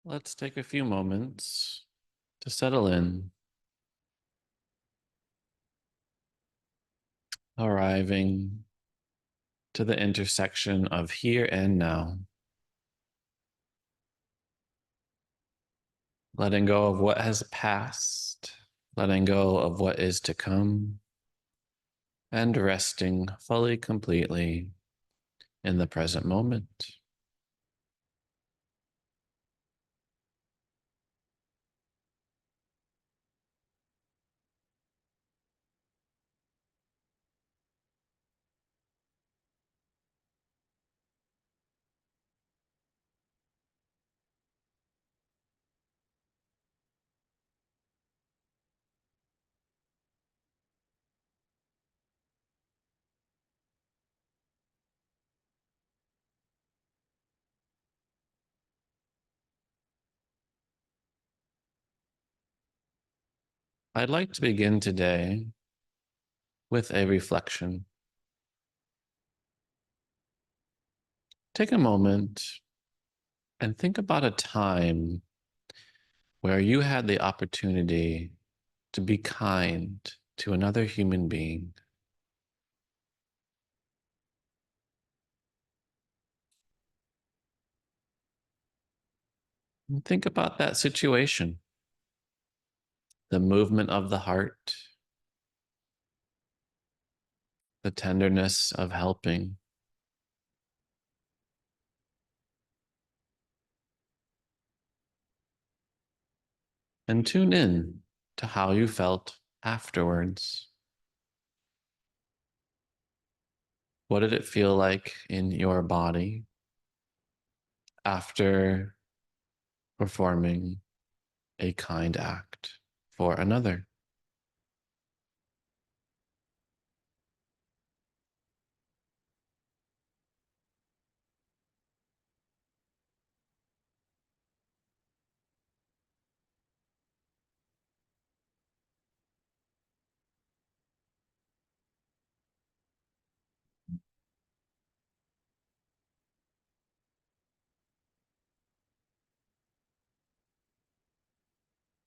Let's take a few moments to settle in, arriving to the intersection of here and now, letting go of what has passed, letting go of what is to come, and resting fully, completely in the present moment. I'd like to begin today with a reflection. Take a moment and think about a time where you had the opportunity to be kind to another human being. And think about that situation, the movement of the heart, the tenderness of helping, and tune in to how you felt afterwards. What did it feel like in your body after performing a kind act for another?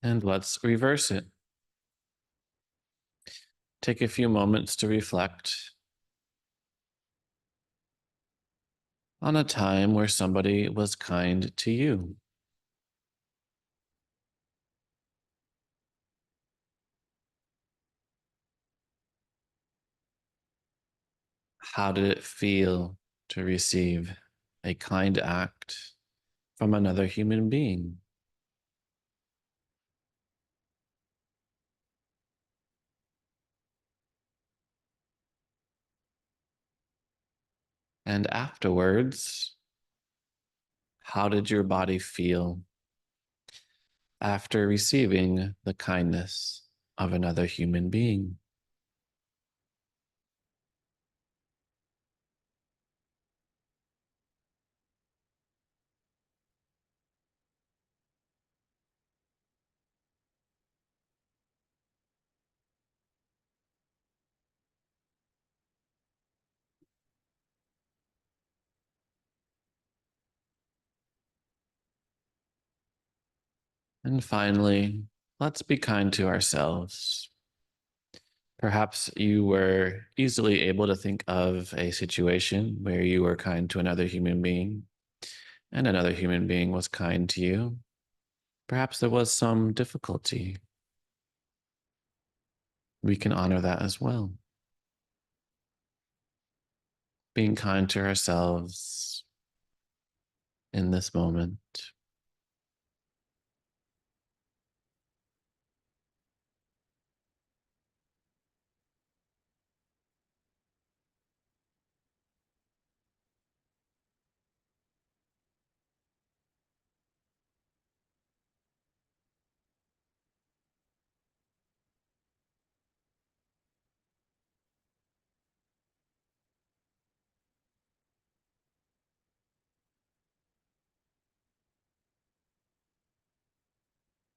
And let's reverse it. Take a few moments to reflect on a time where somebody was kind to you. How did it feel to receive a kind act from another human being? And afterwards, how did your body feel after receiving the kindness of another human being? And finally, let's be kind to ourselves. Perhaps you were easily able to think of a situation where you were kind to another human being and another human being was kind to you. Perhaps there was some difficulty. We can honor that as well. Being kind to ourselves in this moment.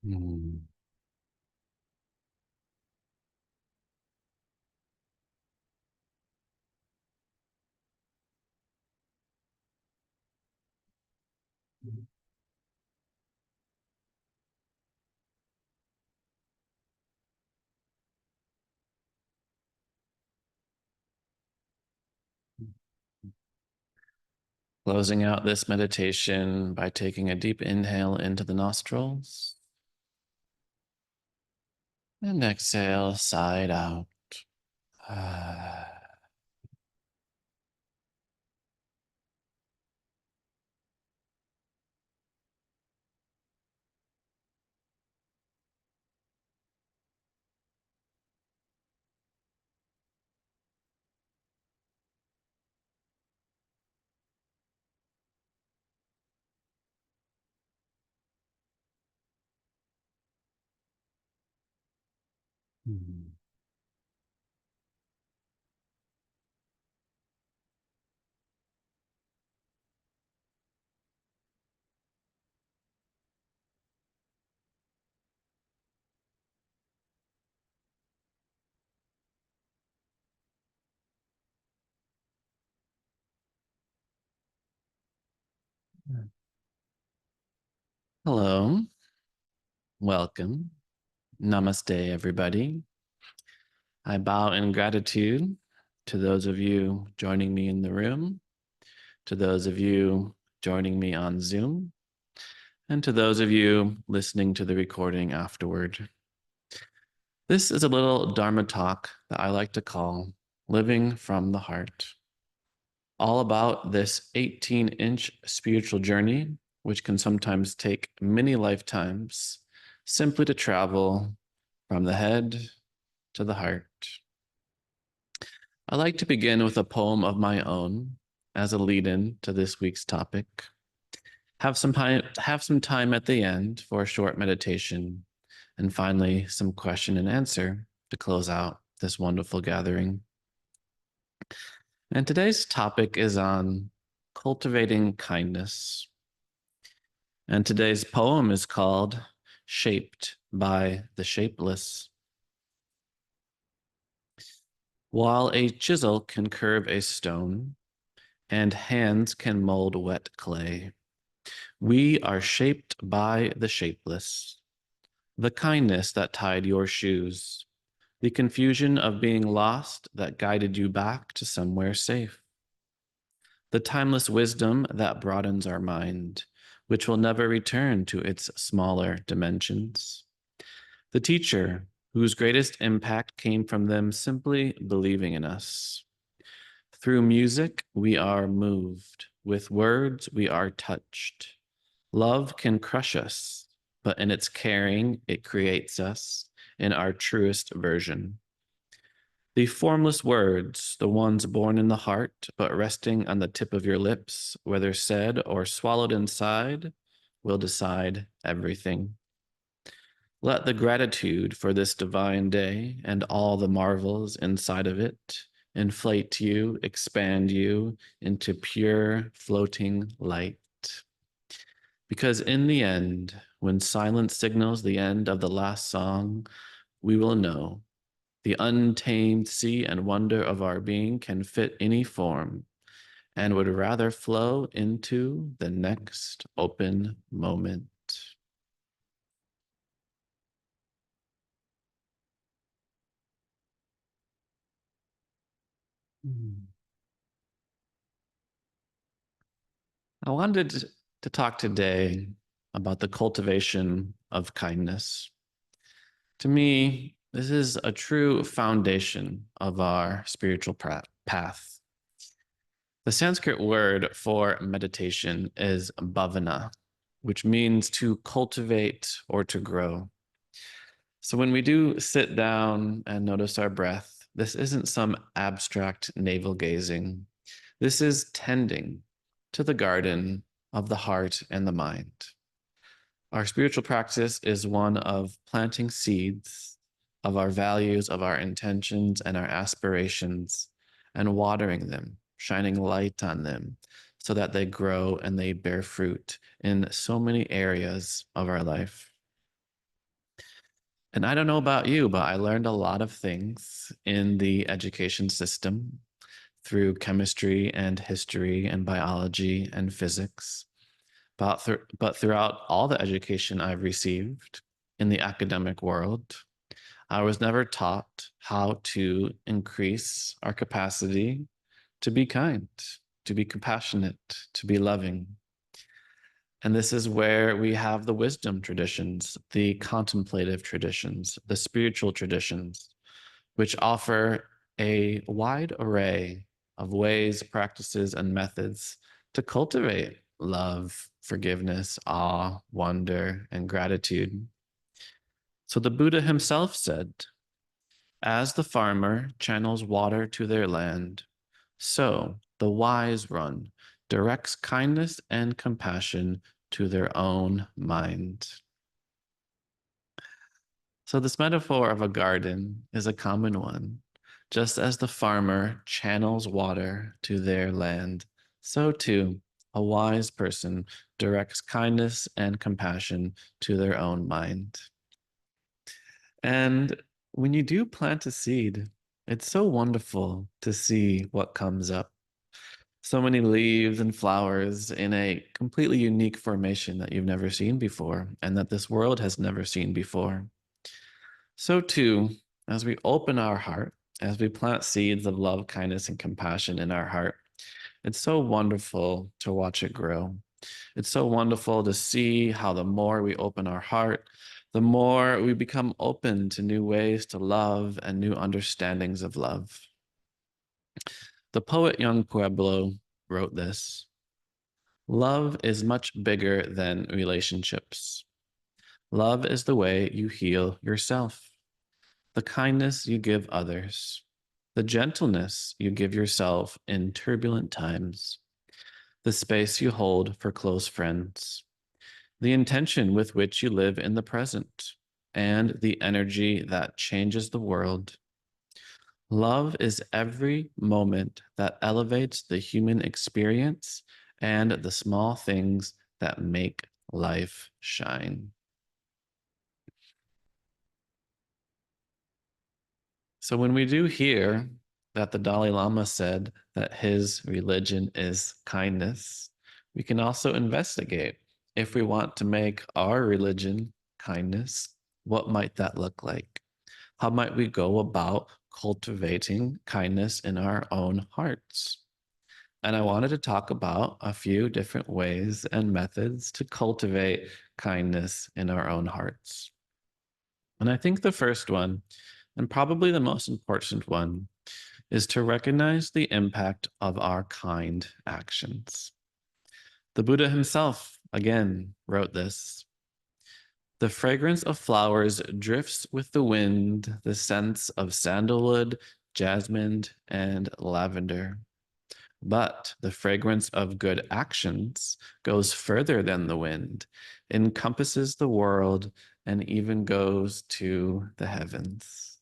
Mm. Closing out this meditation by taking a deep inhale into the nostrils and exhale, side out. Hello, welcome. Namaste, everybody. I bow in gratitude to those of you joining me in the room, to those of you joining me on Zoom, and to those of you listening to the recording afterward. This is a little Dharma talk that I like to call Living from the Heart, all about this 18-inch spiritual journey, which can sometimes take many lifetimes, simply to travel from the head to the heart. I like to begin with a poem of my own as a lead-in to this week's topic. Have some time at the end for a short meditation, and finally some question and answer to close out this wonderful gathering. And today's topic is on cultivating kindness. And today's poem is called Shaped by the Shapeless. While a chisel can curve a stone and hands can mold wet clay, we are shaped by the shapeless. The kindness that tied your shoes, the confusion of being lost that guided you back to somewhere safe. The timeless wisdom that broadens our mind, which will never return to its smaller dimensions. The teacher whose greatest impact came from them simply believing in us. Through music, we are moved. With words, we are touched. Love can crush us, but in its caring, it creates us in our truest version. The formless words, the ones born in the heart, but resting on the tip of your lips, whether said or swallowed inside, will decide everything. Let the gratitude for this divine day and all the marvels inside of it inflate you, expand you into pure floating light. Because in the end, when silence signals the end of the last song, we will know the untamed sea and wonder of our being can fit any form and would rather flow into the next open moment. I wanted to talk today about the cultivation of kindness. To me, this is a true foundation of our spiritual path. The Sanskrit word for meditation is bhavana, which means to cultivate or to grow. So when we do sit down and notice our breath, this isn't some abstract navel gazing. This is tending to the garden of the heart and the mind. Our spiritual practice is one of planting seeds of our values, of our intentions, and our aspirations, and watering them, shining light on them, so that they grow and they bear fruit in so many areas of our life. And I don't know about you, but I learned a lot of things in the education system through chemistry and history and biology and physics. But throughout all the education I've received in the academic world, I was never taught how to increase our capacity to be kind. to be compassionate, to be loving. And this is where we have the wisdom traditions, the contemplative traditions, the spiritual traditions, which offer a wide array of ways, practices, and methods to cultivate love, forgiveness, awe, wonder, and gratitude. So the Buddha himself said, as the farmer channels water to their land, so the wise one directs kindness and compassion to their own mind. So, this metaphor of a garden is a common one. Just as the farmer channels water to their land, so too a wise person directs kindness and compassion to their own mind. And when you do plant a seed, it's so wonderful to see what comes up. So many leaves and flowers in a completely unique formation that you've never seen before and that this world has never seen before. So, too, as we open our heart, as we plant seeds of love, kindness, and compassion in our heart, it's so wonderful to watch it grow. It's so wonderful to see how the more we open our heart, the more we become open to new ways to love and new understandings of love. The poet Young Pueblo wrote this: love is much bigger than relationships. Love is the way you heal yourself, the kindness you give others, the gentleness you give yourself in turbulent times, the space you hold for close friends, the intention with which you live in the present, and the energy that changes the world. Love is every moment that elevates the human experience and the small things that make life shine. So when we do hear that the Dalai Lama said that his religion is kindness, we can also investigate if we want to make our religion kindness, what might that look like? How might we go about cultivating kindness in our own hearts? And I wanted to talk about a few different ways and methods to cultivate kindness in our own hearts. And I think the first one, and probably the most important one, is to recognize the impact of our kind actions. The Buddha himself, again, wrote this: the fragrance of flowers drifts with the wind, the scents of sandalwood, jasmine, and lavender. But the fragrance of good actions goes further than the wind, encompasses the world, and even goes to the heavens.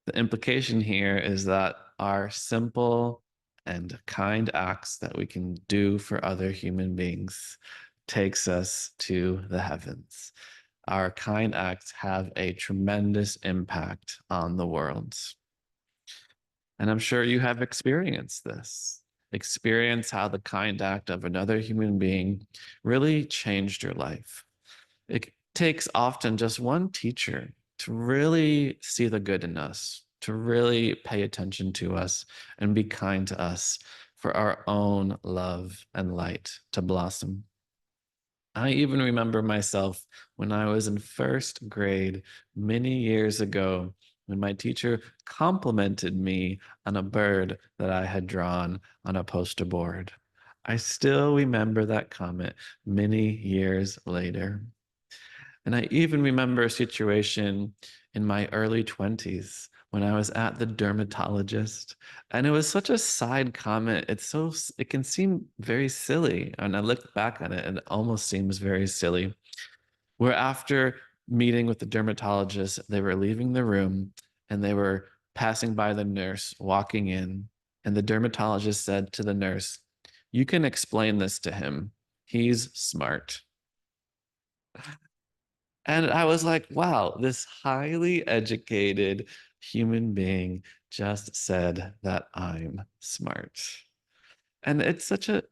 The implication here is that our simple and kind acts that we can do for other human beings takes us to the heavens. Our kind acts have a tremendous impact on the world. And I'm sure you have experienced this. Experience how the kind act of another human being really changed your life. It takes often just one teacher to really see the good in us, to really pay attention to us and be kind to us for our own love and light to blossom. I even remember myself when I was in first grade many years ago when my teacher complimented me on a bird that I had drawn on a poster board. I still remember that comment many years later. And I even remember a situation in my early 20s when I was at the dermatologist. And it was such a side comment. It can seem very silly. And I look back on it and it almost seems very silly. Where after meeting with the dermatologist, they were leaving the room and they were passing by the nurse walking in. And the dermatologist said to the nurse, "You can explain this to him. He's smart." And I was like, wow, this highly educated human being just said that I'm smart. And it's such a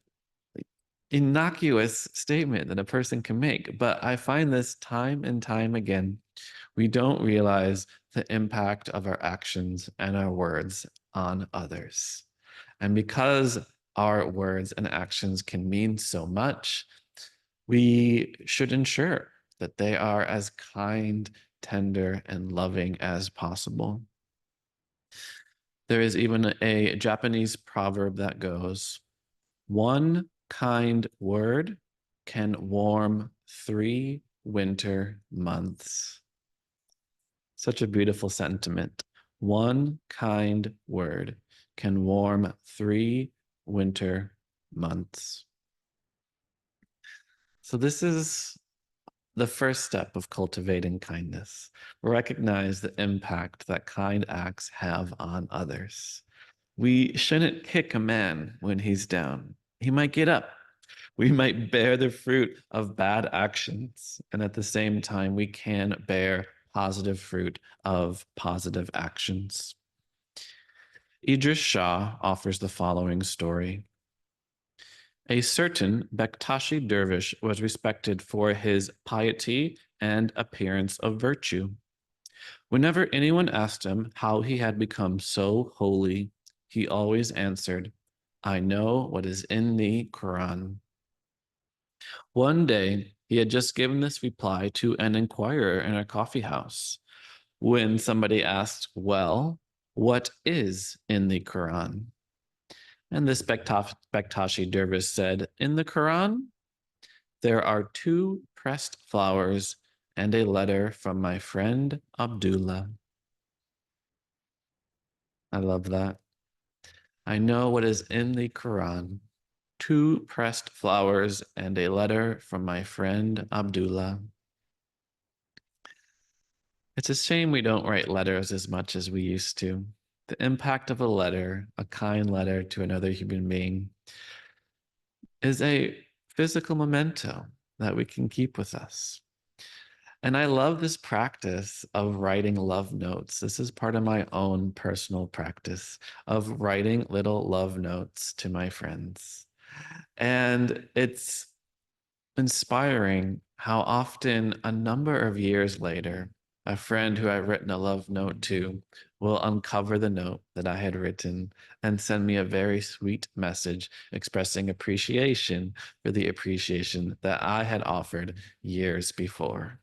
innocuous statement that a person can make, but I find this time and time again. We don't realize the impact of our actions and our words on others. And because our words and actions can mean so much, we should ensure that they are as kind, tender, and loving as possible. There is even a Japanese proverb that goes, one kind word can warm 3 winter months. Such a beautiful sentiment. One kind word can warm 3 winter months. So, this is the first step of cultivating kindness. Recognize the impact that kind acts have on others. We shouldn't kick a man when he's down. He might get up. We might bear the fruit of bad actions. And at the same time, we can bear positive fruit of positive actions. Idris Shah offers the following story. A certain Bektashi dervish was respected for his piety and appearance of virtue. Whenever anyone asked him how he had become so holy, he always answered, I know what is in the Quran. One day, he had just given this reply to an inquirer in a coffee house when somebody asked, well, what is in the Quran? And this Bektashi dervish said, in the Quran, there are 2 pressed flowers and a letter from my friend Abdullah. I love that. I know what is in the Quran. 2 pressed flowers and a letter from my friend Abdullah. It's a shame we don't write letters as much as we used to. The impact of a letter, a kind letter to another human being, is a physical memento that we can keep with us. And I love this practice of writing love notes. This is part of my own personal practice of writing little love notes to my friends. And it's inspiring how often, a number of years later, a friend who I've written a love note to will uncover the note that I had written and send me a very sweet message expressing appreciation for the appreciation that I had offered years before.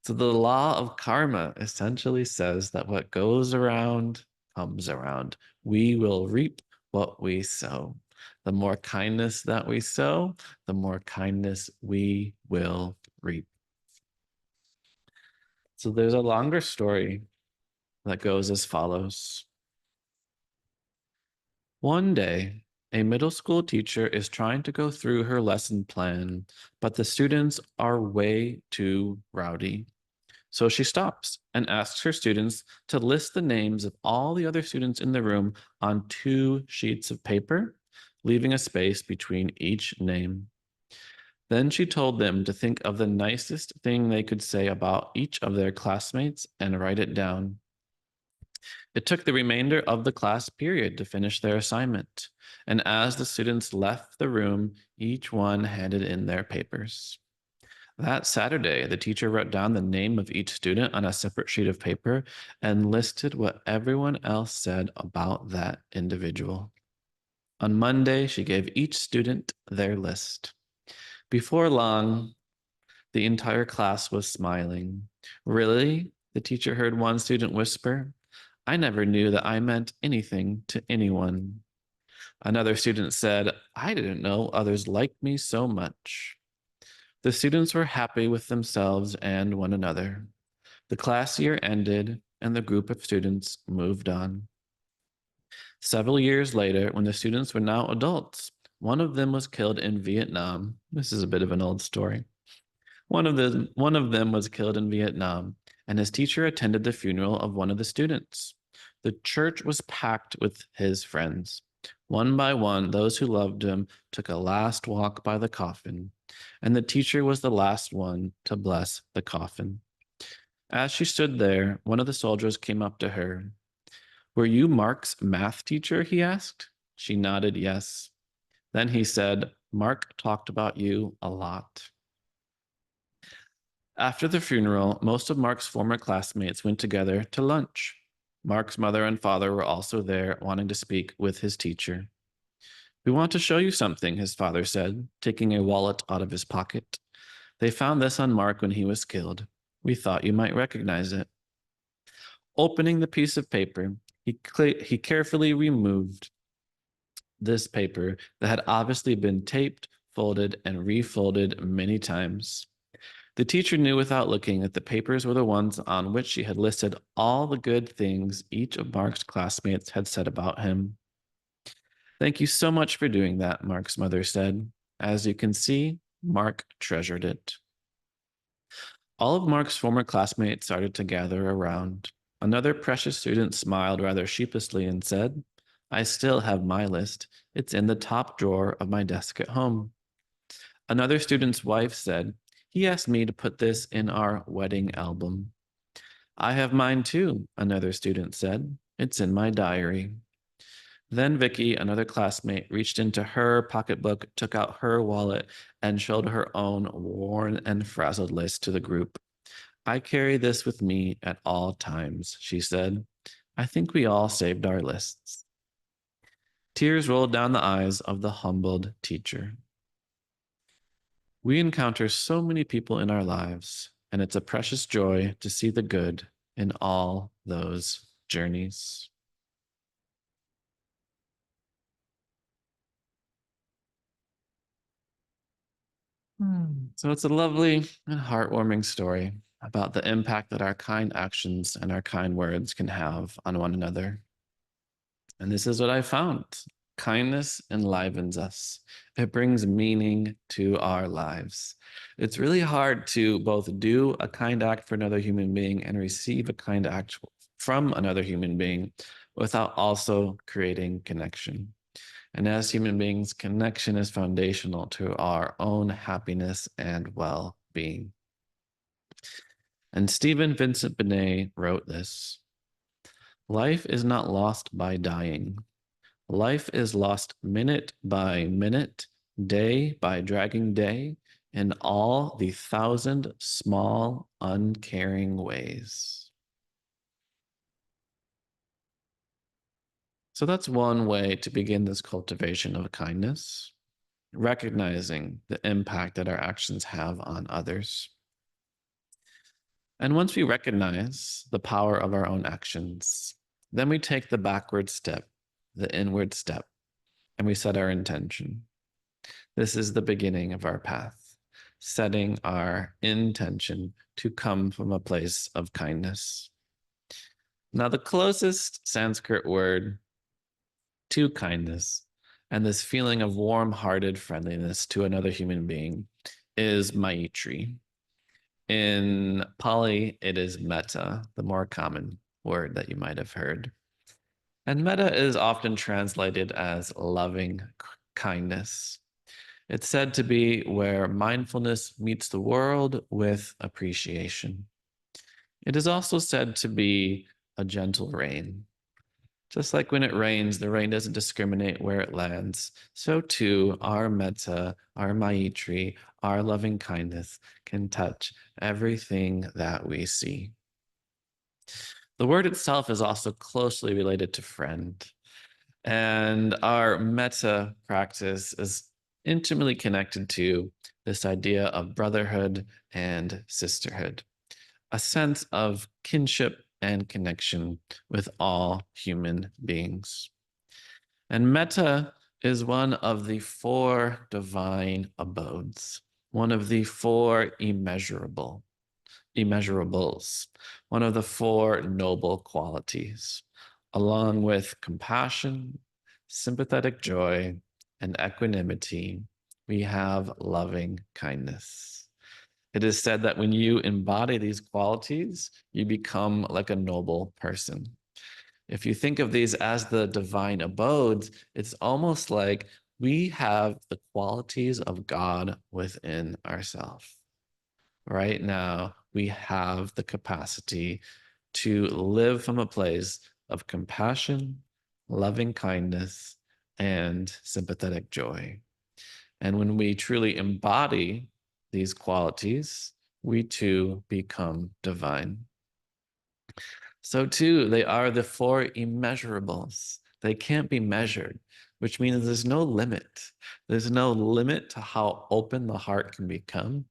So the law of karma essentially says that what goes around comes around. We will reap what we sow. The more kindness that we sow, the more kindness we will reap. So there's a longer story that goes as follows. One day, a middle school teacher is trying to go through her lesson plan, but the students are way too rowdy. So she stops and asks her students to list the names of all the other students in the room on 2 sheets of paper, leaving a space between each name. Then she told them to think of the nicest thing they could say about each of their classmates and write it down. It took the remainder of the class period to finish their assignment, and as the students left the room, each one handed in their papers. That Saturday, the teacher wrote down the name of each student on a separate sheet of paper and listed what everyone else said about that individual. On Monday, she gave each student their list. Before long, the entire class was smiling. Really? The teacher heard one student whisper. I never knew that I meant anything to anyone. Another student said, I didn't know others liked me so much. The students were happy with themselves and one another. The class year ended, and the group of students moved on. Several years later, when the students were now adults, one of them was killed in Vietnam. This is a bit of an old story. One of them was killed in Vietnam, and his teacher attended the funeral of one of the students. The church was packed with his friends. One by one, those who loved him took a last walk by the coffin, and the teacher was the last one to bless the coffin. As she stood there, one of the soldiers came up to her. Were you Mark's math teacher? He asked. She nodded yes. Then he said, Mark talked about you a lot. After the funeral, most of Mark's former classmates went together to lunch. Mark's mother and father were also there, wanting to speak with his teacher. We want to show you something, his father said, taking a wallet out of his pocket. They found this on Mark when he was killed. We thought you might recognize it. Opening the piece of paper, he carefully removed this paper that had obviously been taped, folded, and refolded many times. The teacher knew without looking that the papers were the ones on which she had listed all the good things each of Mark's classmates had said about him. Thank you so much for doing that, Mark's mother said. As you can see, Mark treasured it. All of Mark's former classmates started to gather around. Another precious student smiled rather sheepishly and said, I still have my list. It's in the top drawer of my desk at home. Another student's wife said, he asked me to put this in our wedding album. I have mine too, another student said. It's in my diary. Then Vicky, another classmate, reached into her pocketbook, took out her wallet, and showed her own worn and frazzled list to the group. I carry this with me at all times, she said. I think we all saved our lists. Tears rolled down the eyes of the humbled teacher. We encounter so many people in our lives, and it's a precious joy to see the good in all those journeys. So it's a lovely and heartwarming story about the impact that our kind actions and our kind words can have on one another. And this is what I found. Kindness enlivens us. It brings meaning to our lives. It's really hard to both do a kind act for another human being and receive a kind act from another human being without also creating connection. And as human beings, connection is foundational to our own happiness and well-being. And Stephen Vincent Benet wrote this: life is not lost by dying. Life is lost minute by minute, day by dragging day, in all the thousand small, uncaring ways. So that's one way to begin this cultivation of kindness, recognizing the impact that our actions have on others. And once we recognize the power of our own actions, then we take the backward step, the inward step, and we set our intention. This is the beginning of our path, setting our intention to come from a place of kindness. Now, the closest Sanskrit word to kindness and this feeling of warm-hearted friendliness to another human being is Maitri. In Pali, it is metta, the more common word that you might have heard. And metta is often translated as loving kindness. It's said to be where mindfulness meets the world with appreciation. It is also said to be a gentle rain. Just like when it rains, the rain doesn't discriminate where it lands. So too, our metta, our maitri, our loving kindness can touch everything that we see. The word itself is also closely related to friend. And our metta practice is intimately connected to this idea of brotherhood and sisterhood, a sense of kinship and connection with all human beings. And metta is one of the four divine abodes, one of the four immeasurables, one of the four noble qualities, along with compassion, sympathetic joy, and equanimity. We have loving kindness. It is said that when you embody these qualities, you become like a noble person. If you think of these as the divine abodes, it's almost like we have the qualities of God within ourselves. Right now, we have the capacity to live from a place of compassion, loving kindness, and sympathetic joy. And when we truly embody these qualities, we too become divine. So, too, they are the four immeasurables. They can't be measured, which means there's no limit. There's no limit to how open the heart can become.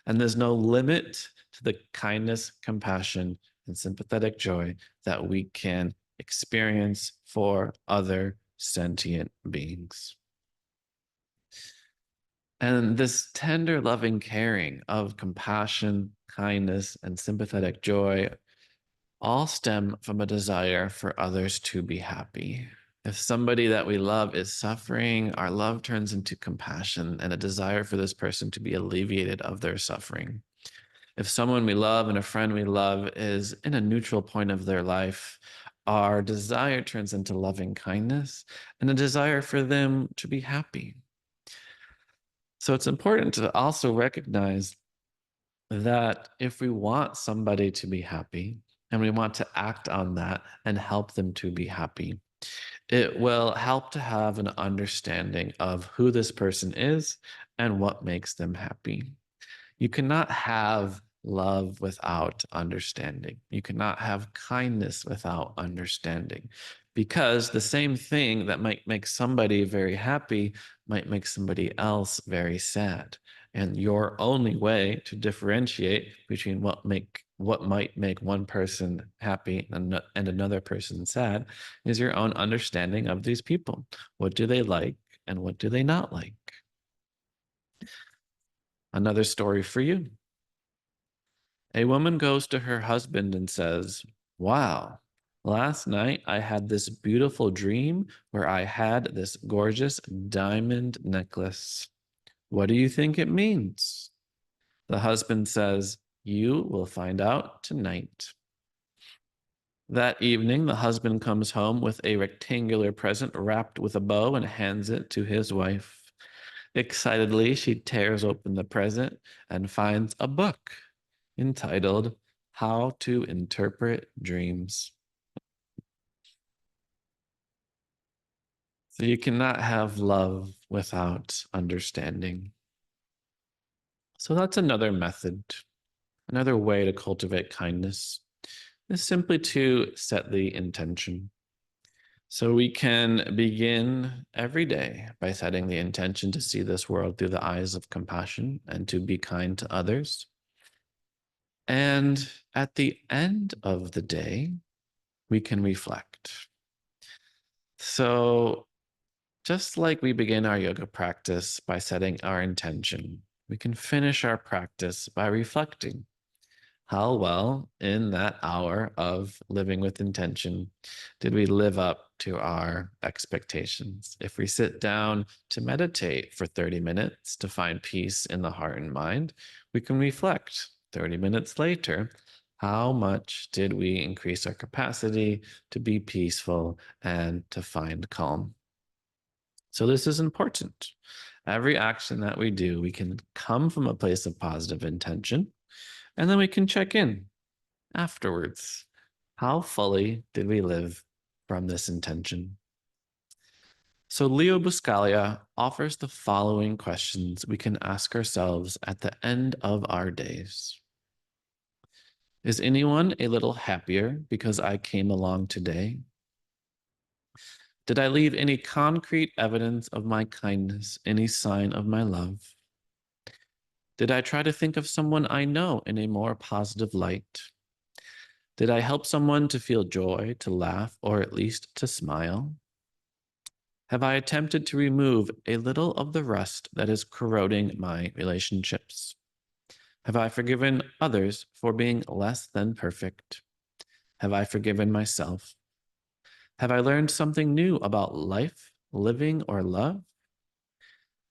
And there's no limit to the kindness, compassion, and sympathetic joy that we can experience for other sentient beings. And this tender, loving caring of compassion, kindness, and sympathetic joy all stem from a desire for others to be happy. If somebody that we love is suffering, our love turns into compassion and a desire for this person to be alleviated of their suffering. If someone we love and a friend we love is in a neutral point of their life, our desire turns into loving kindness and a desire for them to be happy. So it's important to also recognize that if we want somebody to be happy and we want to act on that and help them to be happy, it will help to have an understanding of who this person is and what makes them happy. You cannot have love without understanding. You cannot have kindness without understanding. Because the same thing that might make somebody very happy might make somebody else very sad. And your only way to differentiate between what might make one person happy and another person sad is your own understanding of these people. What do they like and what do they not like? Another story for you. A woman goes to her husband and says, "Wow, last night I had this beautiful dream where I had this gorgeous diamond necklace. What do you think it means?" The husband says, "You will find out tonight." That evening, the husband comes home with a rectangular present wrapped with a bow and hands it to his wife. Excitedly, she tears open the present and finds a book entitled How to Interpret Dreams. So you cannot have love without understanding. So that's another method, another way to cultivate kindness is simply to set the intention. So we can begin every day by setting the intention to see this world through the eyes of compassion and to be kind to others. And at the end of the day, we can reflect. So just like we begin our yoga practice by setting our intention, we can finish our practice by reflecting. How well in that hour of living with intention did we live up to our expectations? If we sit down to meditate for 30 minutes to find peace in the heart and mind, we can reflect 30 minutes later. How much did we increase our capacity to be peaceful and to find calm? So, this is important. Every action that we do, we can come from a place of positive intention, and then we can check in afterwards. How fully did we live from this intention? So, Leo Buscaglia offers the following questions we can ask ourselves at the end of our days. Is anyone a little happier because I came along today? Did I leave any concrete evidence of my kindness, any sign of my love? Did I try to think of someone I know in a more positive light? Did I help someone to feel joy, to laugh, or at least to smile? Have I attempted to remove a little of the rust that is corroding my relationships? Have I forgiven others for being less than perfect? Have I forgiven myself? Have I learned something new about life, living, or love?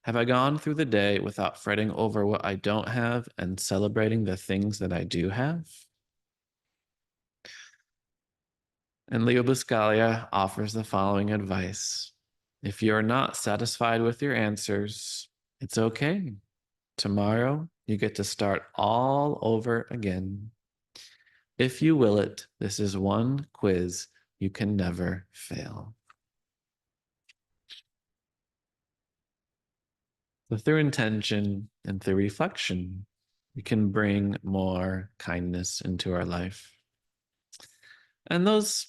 Have I gone through the day without fretting over what I don't have and celebrating the things that I do have? And Leo Buscaglia offers the following advice. If you're not satisfied with your answers, it's okay. Tomorrow, you get to start all over again. If you will it, this is one quiz you can never fail. So through intention and through reflection, we can bring more kindness into our life. And those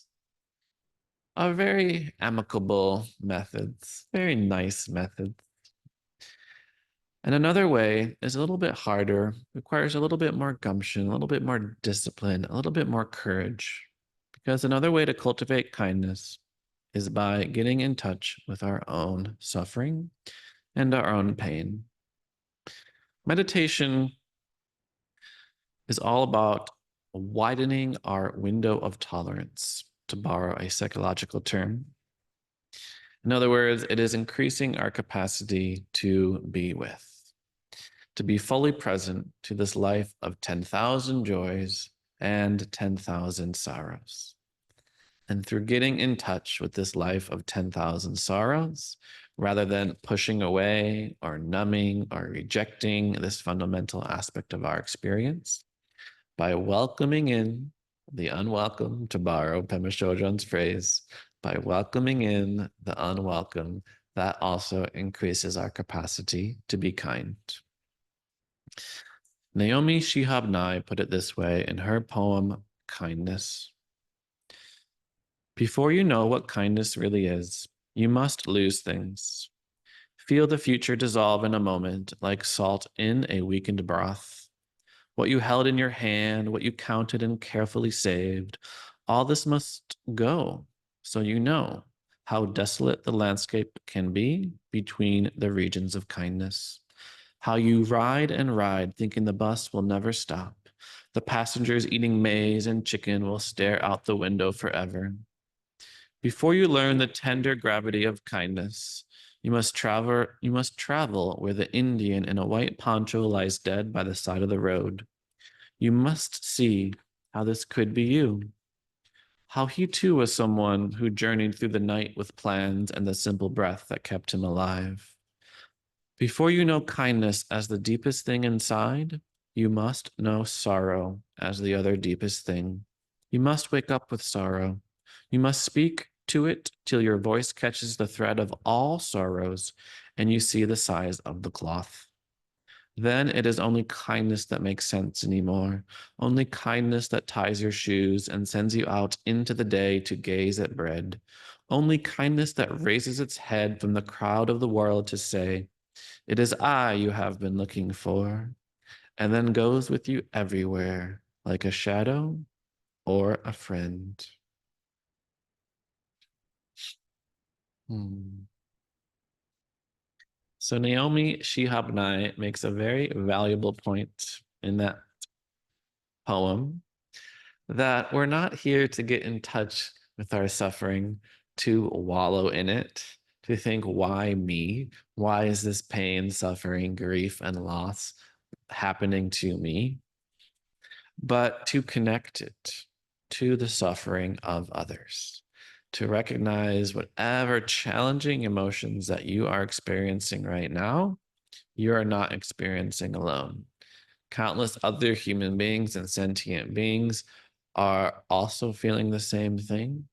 are very amicable methods, very nice methods. And another way is a little bit harder, requires a little bit more gumption, a little bit more discipline, a little bit more courage. Because another way to cultivate kindness is by getting in touch with our own suffering and our own pain. Meditation is all about widening our window of tolerance, to borrow a psychological term. In other words, it is increasing our capacity to be with, to be fully present to this life of 10,000 joys and 10,000 sorrows. And through getting in touch with this life of 10,000 sorrows, rather than pushing away or numbing or rejecting this fundamental aspect of our experience, by welcoming in the unwelcome, to borrow Pema Chodron's phrase, by welcoming in the unwelcome, that also increases our capacity to be kind. Naomi Shihab Nye put it this way in her poem, Kindness. Before you know what kindness really is, you must lose things. Feel the future dissolve in a moment like salt in a weakened broth. What you held in your hand, what you counted and carefully saved, all this must go, so you know how desolate the landscape can be between the regions of kindness. How you ride and ride, thinking the bus will never stop. The passengers eating maize and chicken will stare out the window forever. Before you learn the tender gravity of kindness, you must travel where the Indian in a white poncho lies dead by the side of the road. You must see how this could be you. How he too was someone who journeyed through the night with plans and the simple breath that kept him alive. Before you know kindness as the deepest thing inside, you must know sorrow as the other deepest thing. You must wake up with sorrow. You must speak to it till your voice catches the thread of all sorrows and you see the size of the cloth. Then it is only kindness that makes sense anymore, only kindness that ties your shoes and sends you out into the day to gaze at bread, only kindness that raises its head from the crowd of the world to say, "It is I you have been looking for," and then goes with you everywhere, like a shadow or a friend. Hmm. So Naomi Shihab Nye makes a very valuable point in that poem, that we're not here to get in touch with our suffering, to wallow in it, to think, why me? Why is this pain, suffering, grief, and loss happening to me? But to connect it to the suffering of others, to recognize whatever challenging emotions that you are experiencing right now, you are not experiencing alone. Countless other human beings and sentient beings are also feeling the same thing,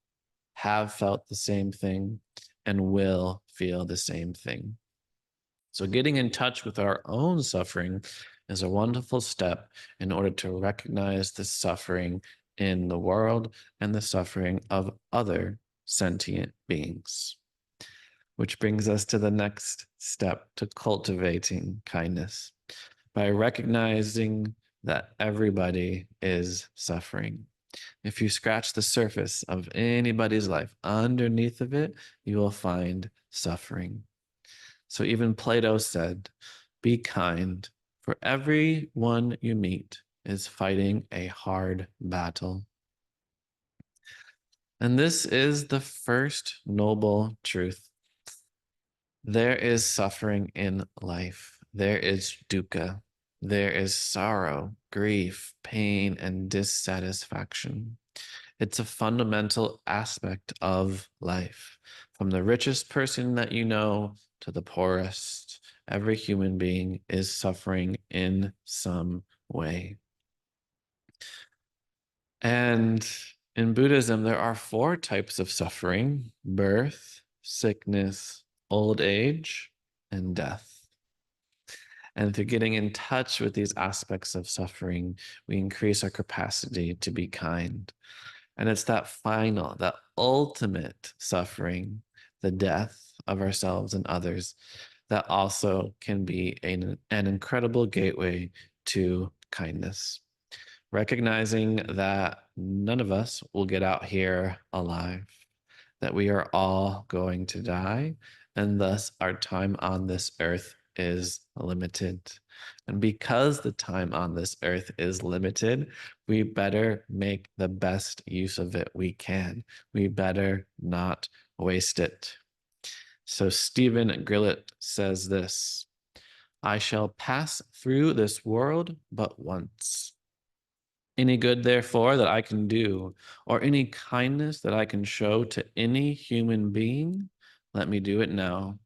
have felt the same thing, and will feel the same thing. So, getting in touch with our own suffering is a wonderful step in order to recognize the suffering in the world and the suffering of other sentient beings. Which brings us to the next step to cultivating kindness, by recognizing that everybody is suffering. If you scratch the surface of anybody's life, underneath of it, you will find suffering. So even Plato said, "Be kind, for everyone you meet is fighting a hard battle." And this is the first noble truth. There is suffering in life. There is dukkha. There is sorrow, grief, pain, and dissatisfaction. It's a fundamental aspect of life. From the richest person that you know to the poorest, every human being is suffering in some way. And in Buddhism, there are four types of suffering: birth, sickness, old age, and death. And through getting in touch with these aspects of suffering, we increase our capacity to be kind. And it's that final, that ultimate suffering, the death of ourselves and others, that also can be an incredible gateway to kindness. Recognizing that none of us will get out here alive, that we are all going to die, and thus our time on this earth is limited. And because the time on this earth is limited, we better make the best use of it we can. We better not waste it. So Stephen Grillett says this: I shall pass through this world but once. Any good, therefore, that I can do, or any kindness that I can show to any human being, let me do it now.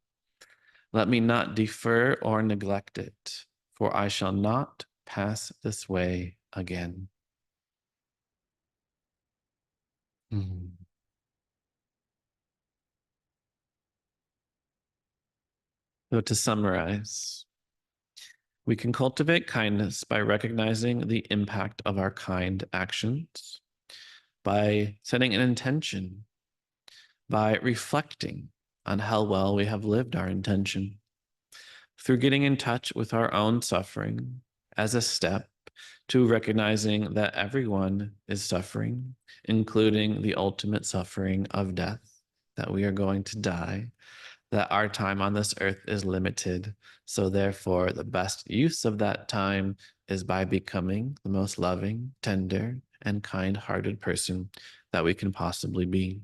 Let me not defer or neglect it, for I shall not pass this way again. Mhm. So, to summarize, we can cultivate kindness by recognizing the impact of our kind actions, by setting an intention, by reflecting on how well we have lived our intention, through getting in touch with our own suffering as a step to recognizing that everyone is suffering, including the ultimate suffering of death, that we are going to die, that our time on this earth is limited. So, therefore, the best use of that time is by becoming the most loving, tender, and kind hearted person that we can possibly be.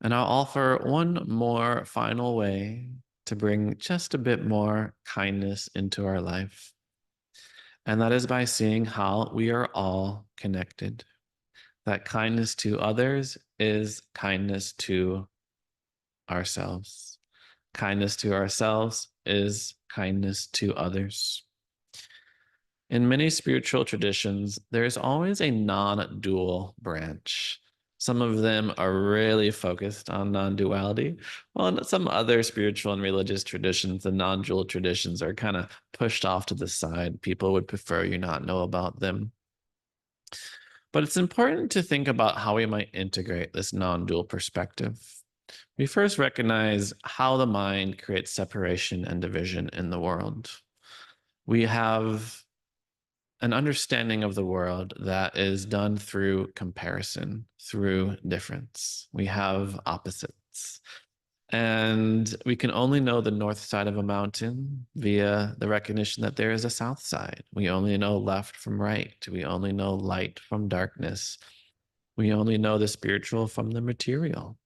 And I'll offer one more final way to bring just a bit more kindness into our life. And that is by seeing how we are all connected. That kindness to others is kindness to ourselves. Kindness to ourselves is kindness to others. In many spiritual traditions, there's always a non dual branch. Some of them are really focused on non duality, while in some other spiritual and religious traditions, the non dual traditions are kind of pushed off to the side. People would prefer you not know about them. But it's important to think about how we might integrate this non dual perspective. We first recognize how the mind creates separation and division in the world. We have an understanding of the world that is done through comparison, through difference. We have opposites. And we can only know the north side of a mountain via the recognition that there is a south side. We only know left from right. We only know light from darkness. We only know the spiritual from the material.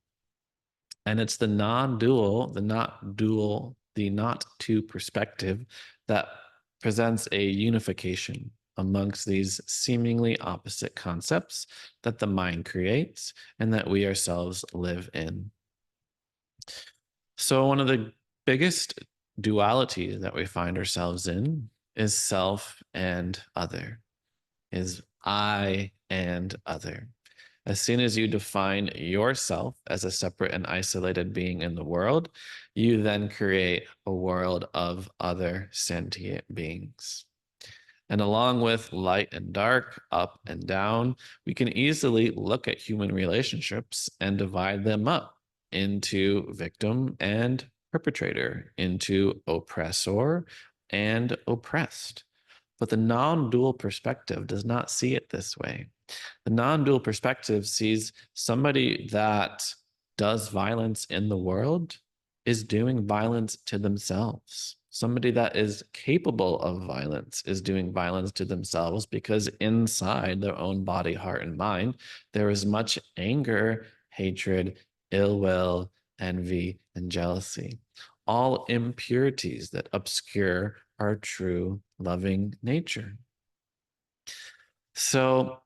And it's the non-dual, the not two perspective that presents a unification amongst these seemingly opposite concepts that the mind creates and that we ourselves live in. So, one of the biggest dualities that we find ourselves in is self and other, is I and other. As soon as you define yourself as a separate and isolated being in the world, you then create a world of other sentient beings. And along with light and dark, up and down, we can easily look at human relationships and divide them up into victim and perpetrator, into oppressor and oppressed. But the non dual perspective does not see it this way. The non dual perspective sees somebody that does violence in the world is doing violence to themselves. Somebody that is capable of violence is doing violence to themselves because inside their own body, heart, and mind, there is much anger, hatred, ill will, envy, and jealousy. All impurities that obscure our true loving nature. So,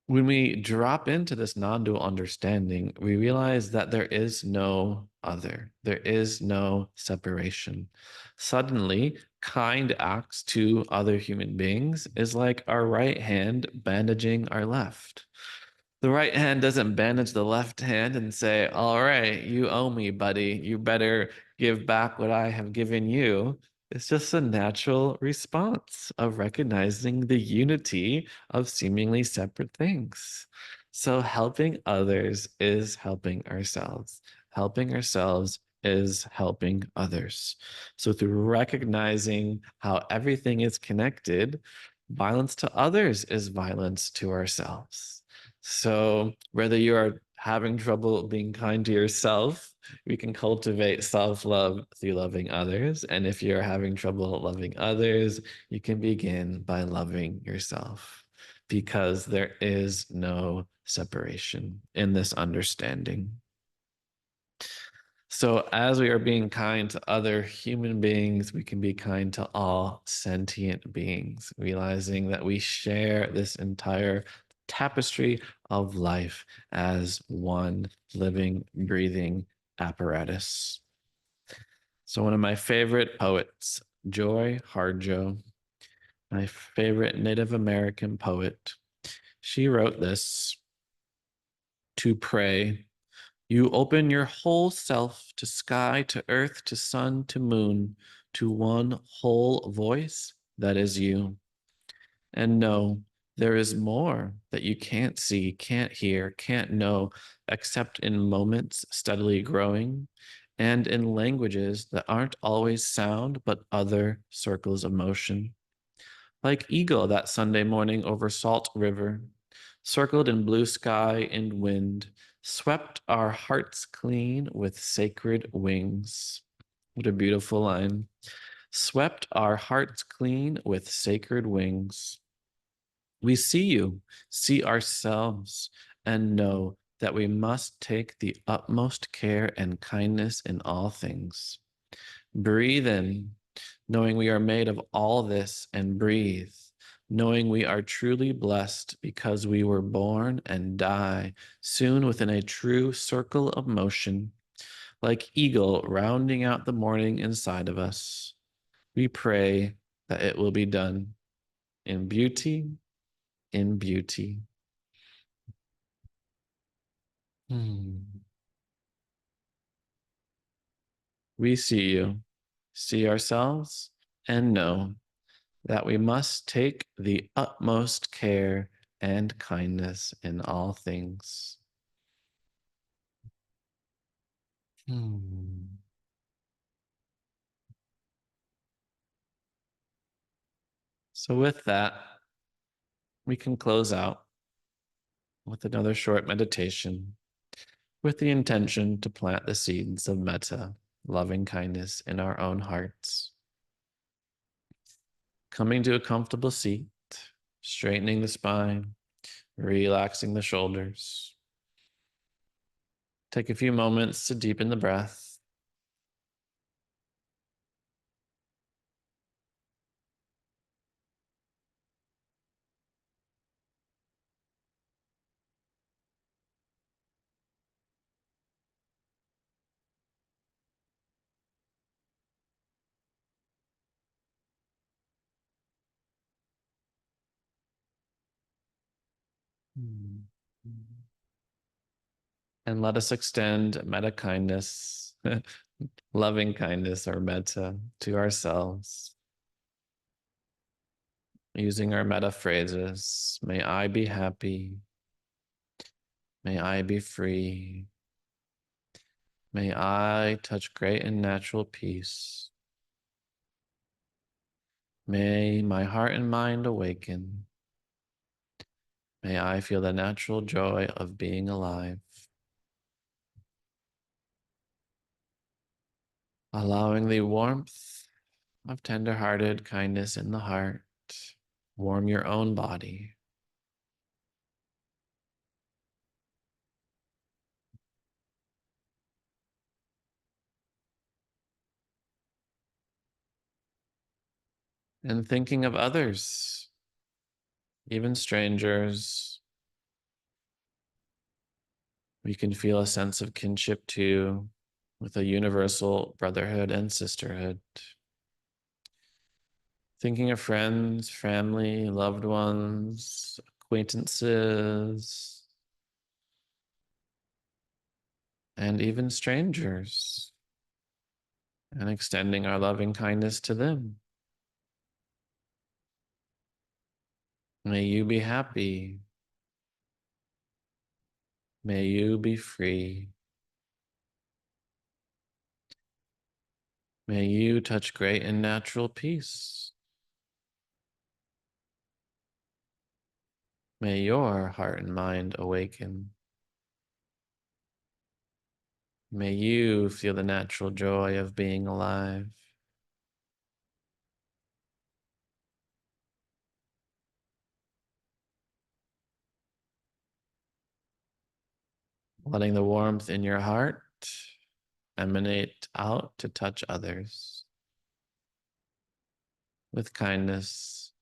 when we drop into this non dual understanding, we realize that there is no other, there is no separation. Suddenly, kind acts to other human beings is like our right hand bandaging our left. The right hand doesn't bandage the left hand and say, all right, you owe me, buddy. You better give back what I have given you. It's just a natural response of recognizing the unity of seemingly separate things. So, helping others is helping ourselves. Helping ourselves is helping others. So, through recognizing how everything is connected, violence to others is violence to ourselves. So, whether you are having trouble being kind to yourself, we can cultivate self love through loving others. And if you're having trouble loving others, you can begin by loving yourself because there is no separation in this understanding. So, as we are being kind to other human beings, we can be kind to all sentient beings, realizing that we share this entire tapestry of life as one living, breathing apparatus. So, one of my favorite poets, Joy Harjo, my favorite Native American poet, she wrote this: to pray, you open your whole self to sky, to earth, to sun, to moon, to one whole voice that is you. And know there is more that you can't see, can't hear, can't know, except in moments steadily growing and in languages that aren't always sound, but other circles of motion. Like eagle that Sunday morning over Salt River, circled in blue sky and wind, swept our hearts clean with sacred wings. What a beautiful line. Swept our hearts clean with sacred wings. We see you, see ourselves, and know that we must take the utmost care and kindness in all things. Breathe in, knowing we are made of all this, and breathe, knowing we are truly blessed because we were born and die soon within a true circle of motion, like eagle rounding out the morning inside of us. We pray that it will be done in beauty, in beauty. We see you, see ourselves, and know that we must take the utmost care and kindness in all things. Hmm. So, with that, we can close out with another short meditation with the intention to plant the seeds of metta, loving kindness, in our own hearts. Coming to a comfortable seat, straightening the spine, relaxing the shoulders. Take a few moments to deepen the breath. And let us extend metta kindness, loving kindness, or metta to ourselves, using our metta phrases. May I be happy. May I be free. May I touch great and natural peace. May my heart and mind awaken. May I feel the natural joy of being alive. Allowing the warmth of tender-hearted kindness in the heart warm your own body. And thinking of others, even strangers, we can feel a sense of kinship too, with a universal brotherhood and sisterhood. Thinking of friends, family, loved ones, acquaintances, and even strangers. and extending our loving kindness to them. May you be happy. May you be free. May you touch great and natural peace. May your heart and mind awaken. May you feel the natural joy of being alive. Letting the warmth in your heart emanate out to touch others with kindness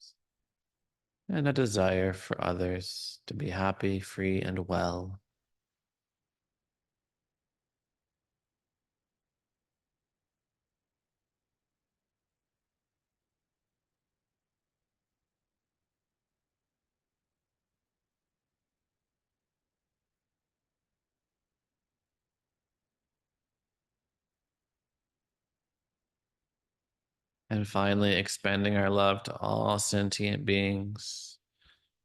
and a desire for others to be happy, free, and well. And finally, expanding our love to all sentient beings,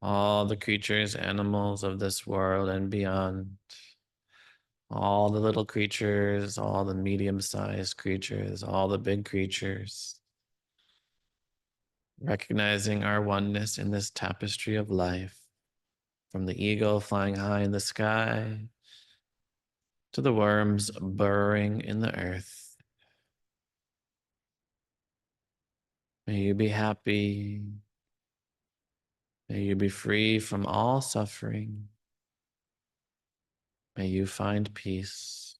all the creatures, animals of this world and beyond, all the little creatures, all the medium-sized creatures, all the big creatures, recognizing our oneness in this tapestry of life, from the eagle flying high in the sky to the worms burrowing in the earth. May you be happy. May you be free from all suffering. May you find peace.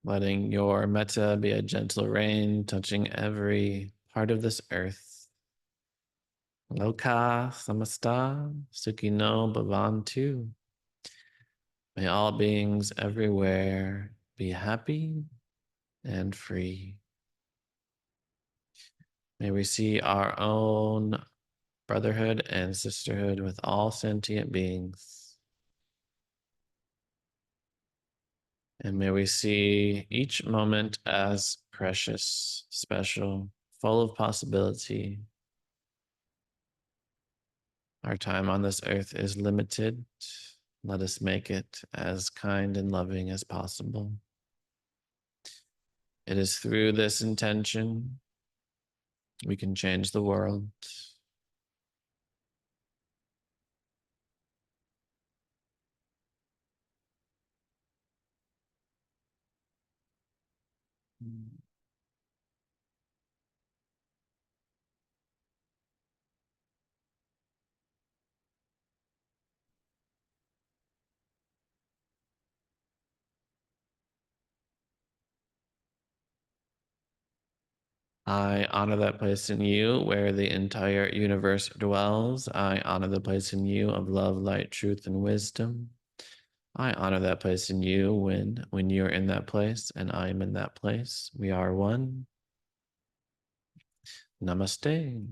Letting your metta be a gentle rain touching every part of this earth. Loka samasta sukhino bhavantu. May all beings everywhere be happy and free. May we see our own brotherhood and sisterhood with all sentient beings. And may we see each moment as precious, special, full of possibility. Our time on this earth is limited. Let us make it as kind and loving as possible. It is through this intention we can change the world. I honor that place in you where the entire universe dwells. I honor the place in you of love, light, truth, and wisdom. I honor that place in you when you're in that place and I am in that place. We are one. Namaste.